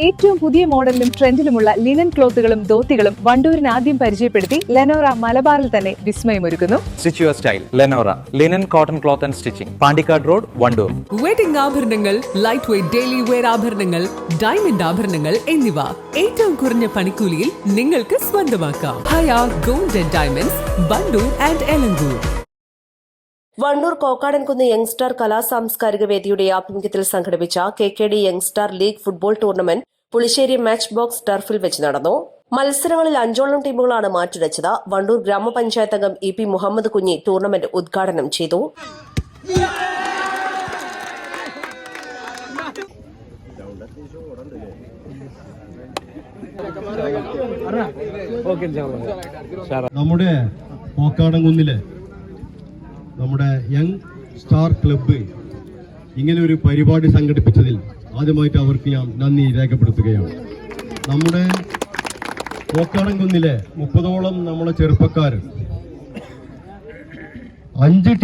ഏറ്റവും പുതിയ മോഡലിലും ട്രെൻഡിലുമുള്ള ലിനൻ ക്ലോത്തുകളും ധോത്തികളും വണ്ടൂരിന് ആദ്യം പരിചയപ്പെടുത്തി ലെനോറ മലബാറിൽ തന്നെ വിസ്മയമൊരുക്കുന്നു. Stitch your style Lenora linen cotton cloth and stitching, Pandikkad road, Wandoor. Wedding ആഭരണങ്ങൾ, ലൈറ്റ് വെയ്റ്റ് ഡെയിലി വെയർ ആഭരണങ്ങൾ, ഡയമണ്ട് ആഭരണങ്ങൾ എന്നിവ ഏറ്റവും കുറഞ്ഞ പണിക്കൂലിയിൽ നിങ്ങൾക്ക് സ്വന്തമാക്കാം. Haya gold and diamonds, Wandoor and Elankur. Wandoor Kokkadankunnu youngstar കലാ സാംസ്കാരിക വേദിയുടെ ആഭിമുഖ്യത്തിൽ സംഘടിപ്പിച്ച KKD youngstar league football tournament Pulissery match box ടർഫിൽ വെച്ച് നടന്നു. മത്സരങ്ങളിൽ 5ഓളം ടീമുകളാണ് മാറ്റുരച്ചത്. വണ്ടൂർ ഗ്രാമപഞ്ചായത്ത് അംഗം EP മുഹമ്മദ് കുഞ്ഞി ടൂർണമെന്റ് ഉദ്ഘാടനം ചെയ്തു. നമ്മുടെ കോക്കാടൻകുന്നിലെ നമ്മുടെ യങ് സ്റ്റാർ ക്ലബ്ബ് ഇങ്ങനെ ഒരു പരിപാടി സംഘടിപ്പിച്ചതിൽ ആദ്യമായിട്ട് അവർക്ക് ഞാൻ നന്ദി രേഖപ്പെടുത്തുകയാണ്. നമ്മുടെ കോക്കാടൻകുന്നിലെ 30ഓളം നമ്മളെ ചെറുപ്പക്കാർ 5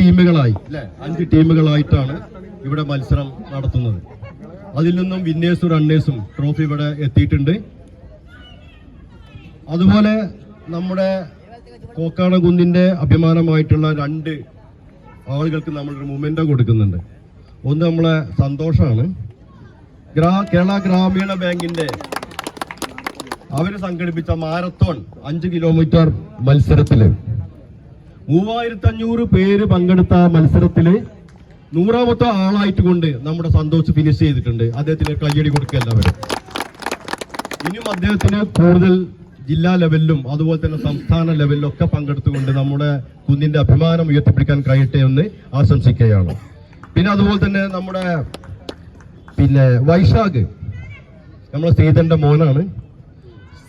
ടീമുകളായിട്ടാണ് ഇവിടെ മത്സരം നടത്തുന്നത്. അതിൽ നിന്നും വിന്നേഴ്സും റണ്ണേഴ്സും ട്രോഫി ഇവിടെ എത്തിയിട്ടുണ്ട്. അതുപോലെ നമ്മുടെ കോക്കാടൻകുന്നിന്റെ അഭിമാനമായിട്ടുള്ള 2 ആളുകൾക്ക് നമ്മളൊരു മൊമെന്റോ കൊടുക്കുന്നുണ്ട്. ഒന്ന് നമ്മളെ സന്തോഷമാണ്. കേരള ഗ്രാമീണ ബാങ്കിന്റെ അവർ സംഘടിപ്പിച്ച മാരത്തോൺ 5 കിലോമീറ്റർ മത്സരത്തില് 3500 പേര് പങ്കെടുത്ത മത്സരത്തില് 100ാമത്തെ ആളായിട്ട് കൊണ്ട് നമ്മുടെ സന്തോഷ് ഫിനിഷ് ചെയ്തിട്ടുണ്ട്. അദ്ദേഹത്തിന് കയ്യടി കൊടുക്കുക എല്ലാവരും. ഇനിയും അദ്ദേഹത്തിന് കൂടുതൽ ജില്ലാ ലെവലിലും അതുപോലെ തന്നെ സംസ്ഥാന ലെവലിലും ഒക്കെ പങ്കെടുത്തുകൊണ്ട് നമ്മുടെ കുന്നിന്റെ അഭിമാനം ഉയർത്തിപ്പിടിക്കാൻ കഴിയട്ടെ എന്ന് ആശംസിക്കുകയാണ്. പിന്നെ അതുപോലെ തന്നെ നമ്മുടെ വൈശാഖ് നമ്മളെ ശ്രീധരന്റെ മോനാണ്.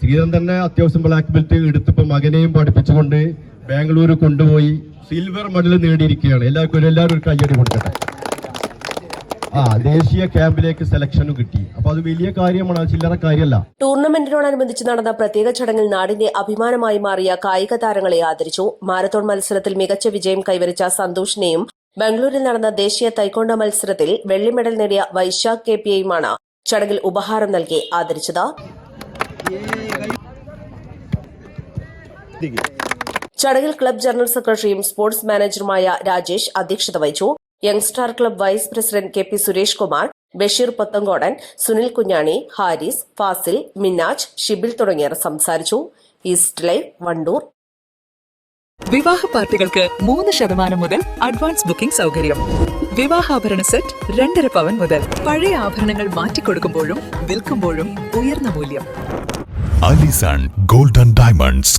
ശ്രീധരൻ തന്നെ അത്യാവശ്യം ബ്ലാക്ക് ബെൽറ്റ് എടുത്തിപ്പോ മകനെയും പഠിപ്പിച്ചുകൊണ്ട് ബാംഗ്ലൂർ കൊണ്ടുപോയി സിൽവർ മെഡൽ നേടിയിരിക്കുകയാണ്. എല്ലാവരും ഒരു കയ്യടി കൊടുക്കട്ടെ. ദേശീയ ക്യാമ്പിലേക്ക് സെലക്ഷനും കിട്ടി. അപ്പൊ അത് വലിയ കാര്യമാണ്, ചില്ലറ കാര്യമല്ല. ടൂർണമെന്റിനോടനുബന്ധിച്ച് നടന്ന പ്രത്യേക ചടങ്ങിൽ നാടിന്റെ അഭിമാനമായി മാറിയ കായിക താരങ്ങളെ ആദരിച്ചു. മാരത്തോൺ മത്സരത്തിൽ മികച്ച വിജയം കൈവരിച്ച സന്തോഷിനെയും ബംഗളൂരിൽ നടന്ന ദേശീയ തൈക്കോണ്ടോ മത്സരത്തിൽ വെള്ളി മെഡൽ നേടിയ വൈശാഖ് KPയെയുമാണ് ചടങ്ങിൽ ഉപഹാരം നൽകി ആദരിച്ചത്. ചടങ്ങിൽ ക്ലബ് ജനറൽ സെക്രട്ടറിയും സ്പോർട്സ് മാനേജറുമായ രാജേഷ് അധ്യക്ഷത വഹിച്ചു. Youngstar club vice president KP Suresh Kumar, Basheer Pothankodan, Sunil Kunjani, Haris, Fasil, Minnaj, Shibil തുടങ്ങിയവർ സംസാരിച്ചു. East live, Wandoor. വിവാഹ പാർട്ടികൾക്ക് 3% മുതൽ അഡ്വാൻസ് ബുക്കിംഗ് സൗകര്യം. വിവാഹാഭരണ സെറ്റ് 2.5 പവൻ മുതൽ. പഴയ ആഭരണങ്ങൾ മാറ്റിക്കൊടുക്കുമ്പോഴും വിൽക്കുമ്പോഴും ഉയർന്ന മൂല്യം. Allison gold and diamonds,